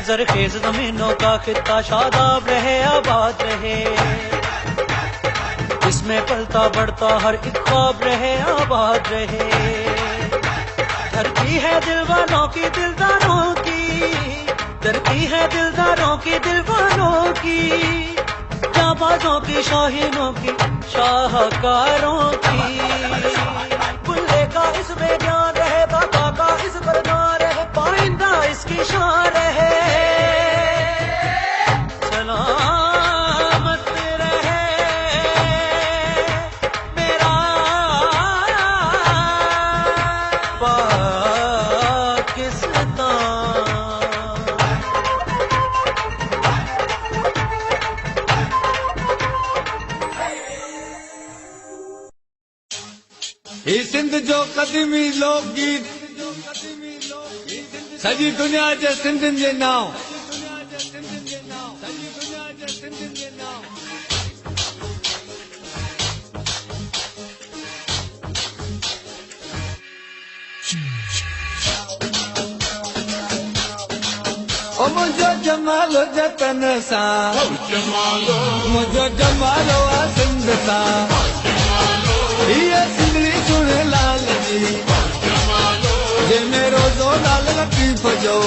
जरखेज जमीनों का खित्ता शादाब रहे आबाद रहे, इसमें पलता बढ़ता हर एक ख्वाब रहे आबाद रहे। धरती है दिलवानों की दिलदारों की, धरती है दिलदारों की दिलवानों की, जाबाजों की शाहीनों की शाहकारों की। बुल्ले का इसमें ज्ञान रहे, बाबा का इस पर नाम रहे, पाइंदा इसकी शान रहे। सलामत रहे मेरा पाकिस्तान। ये सिंध जो कदीमी लोकगीत सजी दुनिया जे सिंधियुनि जे नाव। ओ मुंहिंजो जमालो जतन सां, मुंहिंजो जमालो आहे सिंध सां। हीअ सिंधड़ी सुण लाल जी, जे मेरो ज़ो लाल लतीफ़ जो।